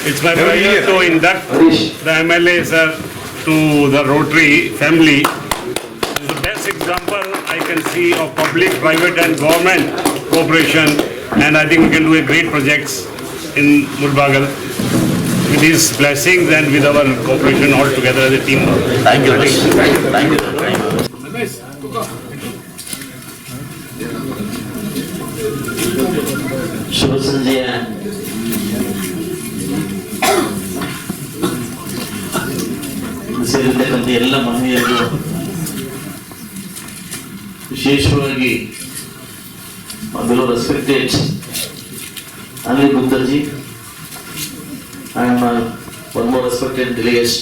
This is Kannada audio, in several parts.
It's my pleasure to induct the MLA sir to the Rotary family. It's the best example I can see of public, private and government cooperation, and I think we can do a great projects in Mulbagal with his blessings and with our cooperation all together as a team. Thank you. Thank you. ಶುಭ ಸಂಜೆಯ ಸೇರಿರ್ತಕ್ಕಂಥ ಎಲ್ಲ ಮಹಿಳೆಯರು, ವಿಶೇಷವಾಗಿ ಮೊದಲು respected Anil Guptaji and one more respected delegate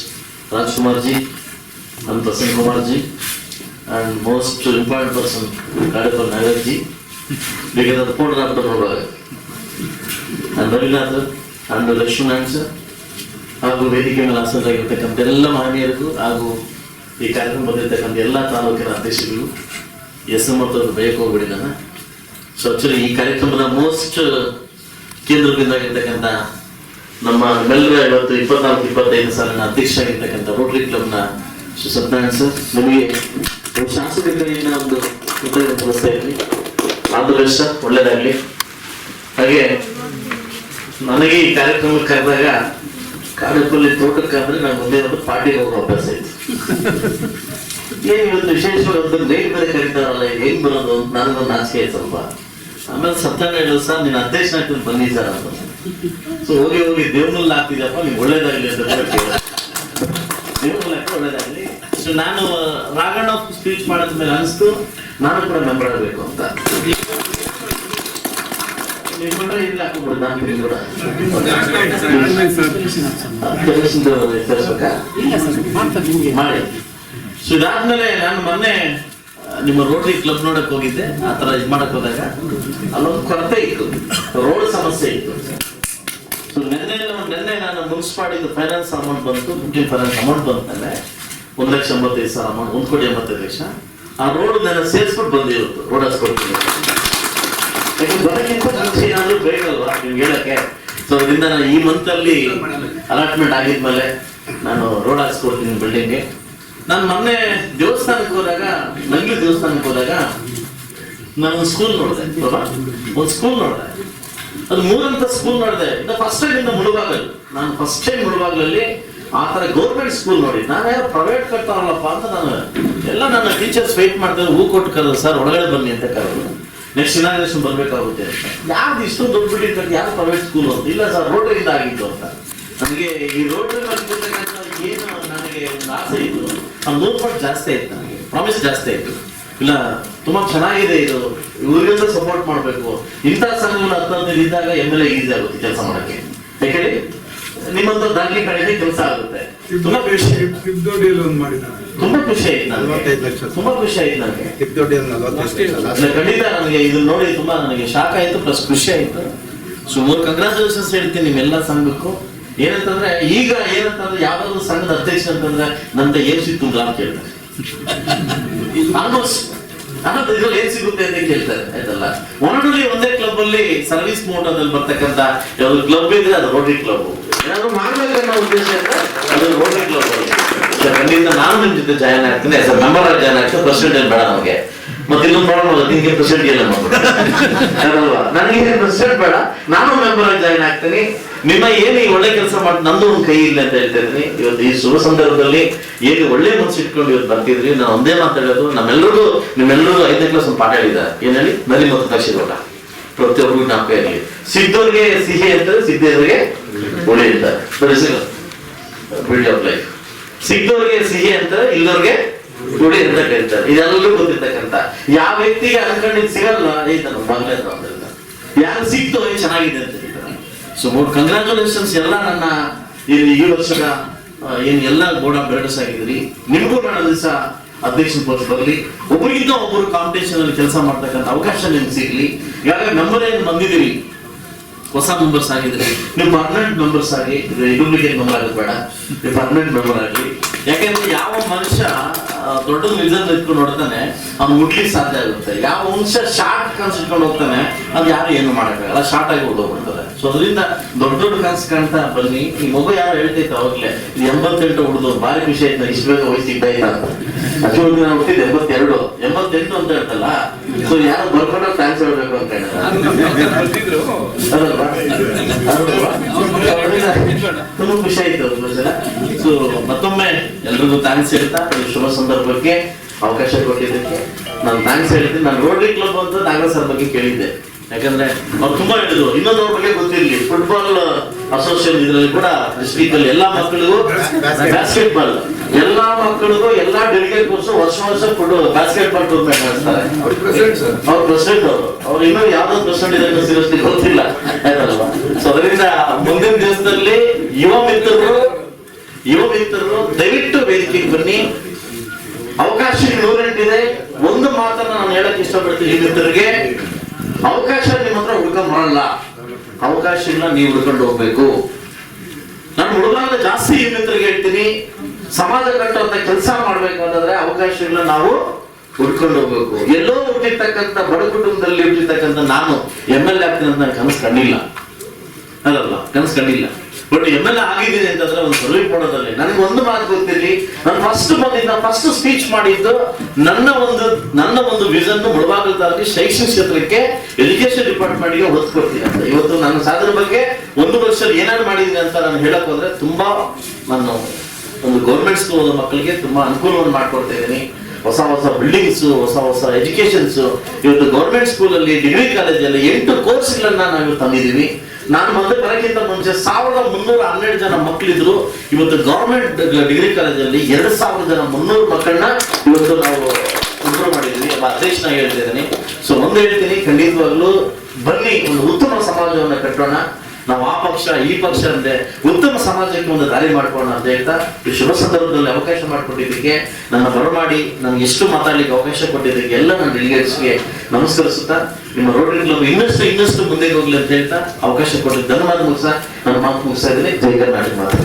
Rajkumar ji and Prasanna Kumar ji and most important person Kadapur Nagar ji because of the reporter of the program and Ravinath and Lakshman sir ಹಾಗೂ ವೇದಿಕೆ ಮೇಲೆ ಆಸಕ್ತರಾಗಿರ್ತಕ್ಕಂಥ ಎಲ್ಲ ಮಹಿಳೆಯರಿಗೂ ಹಾಗೂ ಈ ಕಾರ್ಯಕ್ರಮ ಬಂದಿರತಕ್ಕಂಥ ಎಲ್ಲ ತಾಲೂಕಿನ ಅಧ್ಯಕ್ಷರಿಗೂ ಹೆಸರು ಮತ್ತು ಬೇಯಕ್ಕೆ ಹೋಗ್ಬಿಡಿ ನಾನು. ಸೊ ಆಕ್ಚುಲಿ ಈ ಕಾರ್ಯಕ್ರಮದ ಮೋಸ್ಟ್ ಕೇಂದ್ರ ಬಿಂದಾಗಿರ್ತಕ್ಕಂಥ ನಮ್ಮ ಮೆಲ್ಲರ ಇವತ್ತು 24-25 ಸಾಲಿನ ಅಧ್ಯಕ್ಷರಾಗಿರ್ತಕ್ಕಂಥ ರೋಟರಿ ಕ್ಲಬ್ನ ಶ್ರೀ ಸತ್ಯನಾರಾಯಣ ಸರ್, ನಿಮಗೆ ಶಾಸಕರಿಂದ ಒಂದು ಕೃತಜ್ಞತೆ ಸಲ್ಲಿಸ್ತಾ ಇರಲಿ. ಆದರ್ಶ ಒಳ್ಳೆಯದಾಗಲಿ. ಹಾಗೆ ನನಗೆ ಈ ಕಾರ್ಯಕ್ರಮಕ್ಕೆ ಕರೆದಾಗ ಕಾಡಪ್ಪಲ್ಲಿ ತೋಟಕ್ಕಾದ್ರೆ ನಾನು ಮುಂದೆ ಒಂದು ಪಾರ್ಟಿಗೆ ಹೋಗೋ ಅಭ್ಯಾಸ ಇತ್ತು. ಏನು ಇವತ್ತು ವಿಶೇಷವಾಗಿ ಒಂದು ಲೇಟ್ ಬೇರೆ ಕರೀತಾರಲ್ಲ, ಹೆಂಗ್ ಬರೋದು ಅಂತ ನನಗೊಂದು ಆಸೆ ಆಯ್ತು ಸ್ವಲ್ಪ. ಆಮೇಲೆ ಸತ್ಯನಾರಾಯಣ ಹೇಳಿದ್ರು, ಸರ್ ನೀನು ಅಧ್ಯಕ್ಷ ಆಗ್ತೀನಿ ಬನ್ನಿ ಸರ್ ಅಂತ. ಸೊ ಹೋಗಿ ದೇವ್ರಲ್ಲಿ ಆಗ್ತಿದಪ್ಪ, ನಿಮ್ಗೆ ಒಳ್ಳೇದಾಗಲಿ ಅಂತ ದೇವ್ರಲ್ಲಿ ಹಾಕಿ ಒಳ್ಳೇದಾಗಲಿ. ಸೊ ನಾನು ರಾಘಣ್ಣ ಸ್ಪೀಚ್ ಮಾಡಿದ್ಮೇಲೆ ಅನಿಸ್ತು ನಾನು ಕೂಡ ಮೆಂಬರ್ ಆಗಬೇಕು ಅಂತ. ಇಲ್ಲ ಹಾಕೊಂಡ್ಬಿಡು, ನಾನು ಕೂಡ ಮಾಡಿ. ಸೊ ಇದಾದ್ಮೇಲೆ ನಾನು ಮೊನ್ನೆ ನಿಮ್ಮ ರೋಟರಿ ಕ್ಲಬ್ ನೋಡಕ್ ಹೋಗಿದ್ದೆ. ಆ ತರ ಇದು ಮಾಡಕ್ ಹೋದಾಗ ಅಲ್ಲೊಂದು ಕೊರತೆ ಇತ್ತು, ರೋಡ್ ಸಮಸ್ಯೆ ಇತ್ತು. ಸೊ ನೆನ್ನೆ ನಾನು ಮುನ್ಸಿಪಾಲಿಟಿ ಫೈನಾನ್ಸ್ ಅಮೌಂಟ್ ಬಂತು, ಫಿಫ್ಟೀನ್ ಫೈನಾನ್ಸ್ ಅಮೌಂಟ್ ಬಂದ್ಮೇಲೆ 1,85,000 ಅಮೌಂಟ್, 1,85,00,000 ಆ ರೋಡ್ ನಾನು ಸೇರಿಸ್ಬಿಟ್ಟು ಬಂದಿರುತ್ತೆ. ರೋಡ್ ಹಾಸ್ಕೊಡ್ತೀನಿ ಬರೋಕ್ಕಿಂತ ಮುಂಚೆ ಏನಾದ್ರು ಬೇಕಲ್ವಾ ನಿಮ್ಗೆ ಹೇಳಕ್ಕೆ. ಸೊ ಅದರಿಂದ ನಾನು ಈ ಮಂತ್ ಅಲ್ಲಿ ಅಲಾಟ್ಮೆಂಟ್ ಆಗಿದ್ಮೇಲೆ ನಾನು ರೋಡ್ ಹಾಕ್ಸ್ಕೊಡ್ತೀನಿ ಬಿಲ್ಡಿಂಗ್ಗೆ. ನಾನು ಮೊನ್ನೆ ದೇವಸ್ಥಾನಕ್ಕೆ ಹೋದಾಗ, ನಂಗ್ಲಿ ದೇವಸ್ಥಾನಕ್ಕೆ ಹೋದಾಗ ನಾನು ಒಂದು ಸ್ಕೂಲ್ ನೋಡಿದೆ. ಒಂದು ಸ್ಕೂಲ್ ನೋಡಿದೆ, ಅದು 3 ಅಂತ ಸ್ಕೂಲ್ ನೋಡಿದೆ. ಫಸ್ಟ್ ಟೈಮ್ ಇಂದ ಮುಳುಬಾಗಲ್, ನಾನು ಫಸ್ಟ್ ಟೈಮ್ ಮುಳುಬಾಗಲಲ್ಲಿ ಆ ತರ ಗೌರ್ಮೆಂಟ್ ಸ್ಕೂಲ್ ನೋಡಿ. ನಾನು ಯಾರು ಪ್ರೈವೇಟ್ ಕಟ್ತಾರಲ್ಲಪ್ಪ ಅಂತ ನಾನು ಎಲ್ಲ ನನ್ನ ಟೀಚರ್ಸ್ ವೆಯ್ಟ್ ಮಾಡ್ತಾರೆ, ಹೂ ಕೊಟ್ಟು ಕರೆದು ಸರ್ ಒಳಗಡೆ ಬನ್ನಿ ಅಂತ ಕರೆದು, ನೆಕ್ಸ್ಟ್ ಇನಾಗ್ರೇಷನ್ ಬರ್ಬೇಕಾಗುತ್ತೆ ಅಂತ. ಯಾವ್ದು ಇಷ್ಟೊಂದು ದೊಡ್ಡ ಬಿಲ್ಡಿಂಗ್ ಕಟ್ಟಿ ಯಾರು ಪ್ರೈವೇಟ್ ಸ್ಕೂಲ್ ಅಂತ? ಇಲ್ಲ ಸರ್ ರೋಟರಿಯಿಂದ ಆಗಿತ್ತು ಅಂತ. ನನಗೆ ಈ ರೋಟರಿ ಏನು ನನಗೆ ಒಂದು ಆಸೆ ಇತ್ತು, ಆ 100% ಜಾಸ್ತಿ ಆಯ್ತು. ನನಗೆ ಪ್ರಾಮಿಸ್ ಜಾಸ್ತಿ ಆಯ್ತು. ಇಲ್ಲ ತುಂಬಾ ಚೆನ್ನಾಗಿದೆ ಇದು, ಇವ್ರಿಗೆಲ್ಲ ಸಪೋರ್ಟ್ ಮಾಡಬೇಕು. ಇಂಥ ಸಂಘಗಳು 10-15 ಇದ್ದಾಗ MLA ಈಸಿ ಆಗುತ್ತೆ ಕೆಲಸ ಮಾಡಕ್ಕೆ. ಯಾಕಂದ್ರೆ ನಿಮ್ಮಂತ ದಾಖಲೆ ಕಡೆಗೆ ಕೆಲಸ ಆಗುತ್ತೆ. ತುಂಬಾ ಖುಷಿ ಆಯ್ತು ನನಗೆ, ತುಂಬಾ ಖುಷಿ ಆಯ್ತು ನನಗೆ. ಖಂಡಿತ ನನಗೆ ಇದು ನೋಡಿ ತುಂಬಾ ನನಗೆ ಶಾಕ್ ಆಯ್ತು, ಪ್ಲಸ್ ಖುಷಿ ಆಯ್ತು. ಸೊ ಮೂರು ಕಂಗ್ರಾಚುಲೇಷನ್ಸ್ ಹೇಳ್ತೀನಿ ನಿಮ್ಮೆಲ್ಲ ಸಂಘಕ್ಕೂ. ಏನಂತಂದ್ರೆ ಈಗ ಏನಂತಂದ್ರೆ ಯಾವ್ದಾದ್ರು ಸಂಘದ ಅಧ್ಯಕ್ಷ ಅಂತಂದ್ರೆ ನಂತ ಏನ್ ಸಿಕ್ತು ಅಂತ ಕೇಳ್ತಾರೆ. ಆಲ್ಮೋಸ್ಟ್ ಇದ್ರಲ್ಲಿ ಏನ್ ಸಿಗುತ್ತೆ ಅಂತ ಕೇಳ್ತಾರೆ. ಆಯ್ತಲ್ಲ, ಒನಡಲ್ಲಿ ಒಂದೇ ಕ್ಲಬ್ ಅಲ್ಲಿ ಸರ್ವಿಸ್ ಮೋಟದಲ್ಲಿ ಬರ್ತಕ್ಕಂಥ ಯಾವ್ದು ಕ್ಲಬ್ ಇದ್ರೆ ಅದು ರೋಟರಿ ಕ್ಲಬ್. ಏನಾದ್ರು ಮಾಡ್ಬೇಕನ್ನೋ ಉದ್ದೇಶ ಇದ್ರೆ ಅದು ರೋಟರಿ ಕ್ಲಬ್ ಅಲ್ಲಿ. ಖಂಡಿತ ನಾನು ನಿಮ್ ಜೊತೆ ಜಾಯ್ನ್ ಆಗ್ತೀನಿ, ಮೆಂಬರ್ ಆಗಿ ಜಾಯ್ನ್ ಆಗ್ತೀನಿ. ಪ್ರೆಸಿಡೆಂಟ್ ಏನ್ ಬೇಡ ನಮಗೆ, ಮತ್ತೆ ಇನ್ನೊಂದು ಪ್ರಾಬ್ಲಮ್ ನಿಮ್ಗೆ ಪ್ರೆಸಿಡೆಂಟ್ ಎಲ್ಲ ಮಾಡ್ಬೋದಲ್ವಾ? ನನಗೆ ಪ್ರೆಸಿಡೆಂಟ್ ಬೇಡ, ನಾನು ಮೆಂಬರ್ ಆಗಿ ಜಾಯ್ನ್ ಆಗ್ತೀನಿ. ನಿಮ್ಮ ಏನು ಈ ಒಳ್ಳೆ ಕೆಲಸ ಮಾಡಿ ನಂದು ಒಂದು ಕೈ ಇಲ್ಲ ಅಂತ ಹೇಳ್ತಾ ಇದ್ದೀನಿ. ಇವತ್ತು ಈ ಶುಭ ಸಂದರ್ಭದಲ್ಲಿ ಏನು ಒಳ್ಳೆ ಮನಸ್ಸು ಇಟ್ಕೊಂಡು ಇವತ್ತು ಬರ್ತಿದ್ರಿ. ನಾನು ಒಂದೇ ಮಾತಾಡೋದು, ನಿಮ್ಮೆಲ್ಲರಿಗೂ 5ನೇ ಕ್ಲಾಸ್ ಒಂದು ಪಾಠ ಹೇಳಿದ್ದಾರೆ. ಏನ್ ಹೇಳಿ? ನಲಿ ಮತ್ತು ಕಕ್ಷಿರೋಟ ಪ್ರತಿಯೊಬ್ಬರಿಗೂ ಜ್ಞಾಪಕ ಇರಲಿ. ಸಿದ್ಧವ್ರಿಗೆ ಸಿಹಿ ಅಂತಾರೆ, ಸಿದ್ಧರಿಗೆ ಹುಳಿ ಇರ್ತಾರೆ. Build of life. ಸಿಗ್ದವ್ರಿಗೆ ಸಿಹಿ ಅಂತಾರೆ, ಇಲ್ಲದವ್ರಿಗೆ ಹುಳಿ ಅಂತ ಹೇಳ್ತಾರೆ. ಇದೆಲ್ಲರೂ ಗೊತ್ತಿರ್ತಕ್ಕಂಥ ಯಾವ ವ್ಯಕ್ತಿಗೆ ಅನ್ಕೊಂಡಿದ್ ಸಿಗಲ್ಲ ಐತನ ಬಾಗ್ಲೇ ಅಂತ ಯಾರು ಸಿಕ್ತೋ ಚೆನ್ನಾಗಿದೆ ಅಂತ ಹೇಳ್ತಾರೆ. ಸೊ ಕಂಗ್ರಾಚುಲೇಷನ್ಸ್ ಎಲ್ಲ ನನ್ನ ಈ ವರ್ಷದ ಏನು ಎಲ್ಲ ಬೋರ್ಡ್ ಆಫ್ ಡೈರೆಕ್ಟರ್ಸ್ ಆಗಿದ್ರಿ. ನಿಮಗೂ ನಾಳೆ ದಿವಸ ಅಧ್ಯಕ್ಷನ ಪೋಸ್ಟ್ ಬರಲಿ, ಒಬ್ಬರಿಗಿಂತ ಒಬ್ಬರು ಕಾಂಪಿಟೇಷನ್ ಅಲ್ಲಿ ಕೆಲಸ ಮಾಡ್ತಕ್ಕಂಥ ಅವಕಾಶ ನಿಮ್ಗೆ ಸಿಗ್ಲಿ. ಈಗಾಗಲೇ ಮೆಂಬರ್ ಏನು ಬಂದಿದ್ದೀರಿ, ಹೊಸ ಮೆಂಬರ್ಸ್ ಆಗಿದ್ರಿ, ನೀವು ಪರ್ಮನೆಂಟ್ ಮೆಂಬರ್ಸ್ ಆಗಿ, ಡೂಪ್ಲಿಕೇಟ್ ಮೆಂಬರ್ ಆಗೋದು ಬೇಡ, ನೀವು ಪರ್ಮನೆಂಟ್ ಮೆಂಬರ್ ಆಗಿ ಯಾಕೆಂದ್ರೆ ಯಾವ ಮನುಷ್ಯ ದೊಡ್ಡ ವಿಷನ್ ಇಟ್ಕೊಂಡು ನೋಡ್ತಾನೆ ಅವ್ನು ಮುಟ್ಲಿಕ್ಕೆ ಸಾಧ್ಯ ಆಗುತ್ತೆ. ಯಾವ ಮನುಷ್ಯ ಶಾರ್ಟ್ ಕನ್ಸ್ ಇಟ್ಕೊಂಡು ಹೋಗ್ತಾನೆ ಅದು ಯಾರು ಏನು ಮಾಡೋಕ್ಕಾಗಲ್ಲ, ಶಾರ್ಟ್ ಆಗಿ ಹೊರಟೋಗ್ಬಿಡ್ತಾರೆ. ಸೊ ಅದರಿಂದ ದೊಡ್ಡ ದೊಡ್ಡ ಕನ್ಸ್ ಕಾಣ್ತಾ ಬನ್ನಿ. ಈ ಮಗು ಯಾರು ಹೇಳ್ತೈತೆ ಅವಾಗಲೇ ಇದು 88 ಹುಡುದು ಭಾರಿ ಖುಷಿ ಆಯ್ತು, ಇಷ್ಟು ಬೇಗ ವಯಸ್ಸಿದ್ದ ಇಲ್ಲ ಅಚ್ಚುವರ್ತಿ ನಾವು ಹುಟ್ಟಿದ್ದು 88 ಅಂತ ಹೇಳ್ತಲ್ಲ. ಸೊ ಯಾರು ಬರ್ಕೊಂಡು ಥ್ಯಾಂಕ್ಸ್ ಹೇಳ್ಬೇಕು ಅಂತ ತುಂಬಾ ಖುಷಿ ಆಯ್ತು. ಸೊ ಮತ್ತೊಮ್ಮೆ ಎಲ್ರಿಗೂ ಥ್ಯಾಂಕ್ಸ್ ಹೇಳ್ತಾ ಈ ಶುಭ ಸಂದರ್ಭಕ್ಕೆ ಅವಕಾಶ ಕೊಟ್ಟಿದ್ದಕ್ಕೆ ನಾನು ಥ್ಯಾಂಕ್ಸ್ ಹೇಳ್ತೀನಿ. ನಾನು ರೋಟರಿ ಕ್ಲಬ್ ಅಂತ ನಾಗರಾಜ್ ಸರ್ ಬಗ್ಗೆ ಕೇಳಿದ್ದೆ, ಯಾಕಂದ್ರೆ ಅವ್ರು ತುಂಬಾ ಹೇಳಿದ್ರು ಇನ್ನೊಂದು ಅವ್ರ ಬಗ್ಗೆ ಗೊತ್ತಿರ್ಲಿ. ಫುಟ್ಬಾಲ್ ಅಸೋಸಿಯೇಷನ್ ಇದರಲ್ಲಿ ಕೂಡ ಡಿಸ್ಟ್ರಿಕ್ಟ್ ಅಲ್ಲಿ ಎಲ್ಲಾ ಮಕ್ಕಳಿಗೂ ಬ್ಯಾಸ್ಕೆಟ್ ಬಾಲ್, ಎಲ್ಲಾ ಮಕ್ಕಳಿಗೂ ಎಲ್ಲಾ ಡೆಲಿಗೇಟ್ ವರ್ಷ ಬ್ಯಾಸ್ಕೆಟ್ ಬಾಲ್ ಟೂರ್ನಮೆಂಟ್ ನಡೆಸ್ತಾರೆ. ಅವ್ರ ಪ್ರೆಸಿಡೆಂಟ್ ಅವ್ರು ಇನ್ನೂ ಯಾವ್ದೋ ಪ್ರೆಸಿಡೆಂಟ್ ಇದೆ ಸೀರಿಯಸ್ಲಿ ಗೊತ್ತಿಲ್ಲ ಆಯ್ತಲ್ವಾ. ಸೊ ಅದರಿಂದ ಮುಂದಿನ ದಿವಸದಲ್ಲಿ ಯುವ ಮಿತ್ರರು ದಯವಿಟ್ಟು ವೇದಿಕೆಗೆ ಬನ್ನಿ. ಅವಕಾಶ 108 ಇದೆ. ಒಂದು ಮಾತನ್ನ ನಾನು ಹೇಳಕ್ ಇಷ್ಟಪಡ್ತೀನಿ, ಈ ಮಿತ್ರರಿಗೆ ಅವಕಾಶ ನಿಮ್ಮ ಹತ್ರ ಹುಡ್ಕೊಂಡ್ ಬರಲ್ಲ, ಅವಕಾಶ ಇಲ್ಲ, ನೀವು ಹುಡ್ಕೊಂಡು ಹೋಗ್ಬೇಕು. ನಾನು ಹುಡುಗಾಗ ಜಾಸ್ತಿ ಈ ಮಿತ್ರರಿಗೆ ಹೇಳ್ತೀನಿ, ಸಮಾಜ ಕಟ್ಟುವಂತ ಕೆಲಸ ಮಾಡ್ಬೇಕಾದ್ರೆ ಅವಕಾಶ ಇಲ್ಲ, ನಾವು ಹುಡ್ಕೊಂಡು ಹೋಗ್ಬೇಕು. ಎಲ್ಲೋ ಹುಟ್ಟಿರ್ತಕ್ಕಂಥ ಬಡ ಕುಟುಂಬದಲ್ಲಿ ಹುಟ್ಟಿರ್ತಕ್ಕಂಥ ನಾನು MLA ಆಗ್ತೀನಿ ಅಂತ ನಾನು ಕನಸು ಕಂಡಿಲ್ಲ, ಕನಸು ಕಂಡಿಲ್ಲ. ಬಟ್ MLA ಆಗಿದ್ದೀನಿ ಅಂತಂದ್ರೆ ಒಂದು ಸರ್ವೆ ಮಾಡೋದಲ್ಲಿ ನನಗೆ ಒಂದು ಮಾತು ಗೊತ್ತಿರಲಿ. ನಾನು ಫಸ್ಟ್ ಸ್ಪೀಚ್ ಮಾಡಿದ್ದು ನನ್ನ ಒಂದು ವಿಷನ್ ಮುಳಬಾಗಿಲು ತಾಲೂಕು ಶೈಕ್ಷಣಿಕ ಕ್ಷೇತ್ರಕ್ಕೆ ಎಜುಕೇಶನ್ ಡಿಪಾರ್ಟ್ಮೆಂಟ್ಗೆ ಒತ್ತು ಕೊಡ್ತೀನಿ ಅಂತ. ಇವತ್ತು ನನ್ನ ಸಾಧನೆ ಬಗ್ಗೆ 1 ವರ್ಷದಲ್ಲಿ ಏನಾದ್ರು ಮಾಡಿದ್ದೀನಿ ಅಂತ ನಾನು ಹೇಳಕ್ ಹೋದ್ರೆ ತುಂಬಾ ನಾನು ಒಂದು ಗೌರ್ಮೆಂಟ್ ಸ್ಕೂಲ್ ಓದೋ ಮಕ್ಕಳಿಗೆ ತುಂಬಾ ಅನುಕೂಲವನ್ನು ಮಾಡ್ಕೊಡ್ತಾ ಇದ್ದೀನಿ. ಹೊಸ ಬಿಲ್ಡಿಂಗ್ಸ್, ಹೊಸ ಎಜುಕೇಶನ್ಸ್. ಇವತ್ತು ಗೌರ್ಮೆಂಟ್ ಸ್ಕೂಲ್ ಅಲ್ಲಿ, ಡಿಗ್ರಿ ಕಾಲೇಜಲ್ಲಿ 8 ಕೋರ್ಸ್ಗಳನ್ನ ನಾವು ತಂದಿದ್ದೀವಿ. ನಾನು ಮೊದಲು ಬರೋಕ್ಕಿಂತ ಮುಂಚೆ 1312 ಜನ ಮಕ್ಕಳಿದ್ರು. ಇವತ್ತು ಗೌರ್ಮೆಂಟ್ ಡಿಗ್ರಿ ಕಾಲೇಜಲ್ಲಿ 2300 ಮಕ್ಕಳನ್ನ ಇವತ್ತು ನಾವು ಇಂಪ್ರೂವ್ ಮಾಡಿದ್ವಿ. ಅಧ್ಯಕ್ಷನಾಗಿ ಹೇಳ್ತಿದ್ದೀನಿ. ಸೊ ಒಂದು ಹೇಳ್ತೀನಿ, ಖಂಡಿತವಾಗ್ಲೂ ಬನ್ನಿ, ಒಂದು ಉತ್ತಮ ಸಮಾಜವನ್ನ ಕಟ್ಟೋಣ. ನಾವು ಆ ಪಕ್ಷ ಈ ಪಕ್ಷ ಅಂದೆ ಉತ್ತಮ ಸಮಾಜಕ್ಕೆ ಒಂದು ದಾರಿ ಮಾಡ್ಕೋಣ ಅಂತ ಹೇಳ್ತಾ ಈ ಶುಭ ಸಂದರ್ಭದಲ್ಲಿ ಅವಕಾಶ ಮಾಡಿಕೊಟ್ಟಿದ್ದಕ್ಕೆ, ನನ್ನ ಬರಮಾಡಿ ನನಗೆ ಎಷ್ಟು ಮಾತಾಡ್ಲಿಕ್ಕೆ ಅವಕಾಶ ಕೊಟ್ಟಿದ್ದಕ್ಕೆ ಎಲ್ಲ ನನ್ನ ಡೆಲಿಗೇಟ್ಸ್ಗೆ ನಮಸ್ಕರಿಸುತ್ತಾ, ನಿಮ್ಮ ರೋಟರಿ ಕ್ಲಬ್ ಇನ್ನಷ್ಟು ಮುಂದೆ ಹೋಗ್ಲಿ ಅಂತ ಹೇಳ್ತಾ ಅವಕಾಶ ಕೊಟ್ಟಿದ್ದು ಧನ್ಯವಾದ ನನ್ನ ಮಾತು ಮುಗಿಸ್ತಾ ಇದ್ದೀನಿ. ಜೈ ಕರ್ನಾಟಕ ಮಾತು.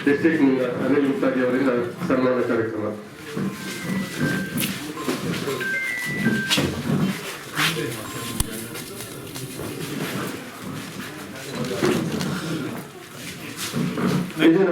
ಡಿಸ್ಟ್ರಿಕ್ಟ್ ಅನಿಲ್ ಮುಕ್ತಾಜಿ ಅವರಿಂದ ಸನ್ಮಾನ ಕಾರ್ಯಕ್ರಮ. ಇದರ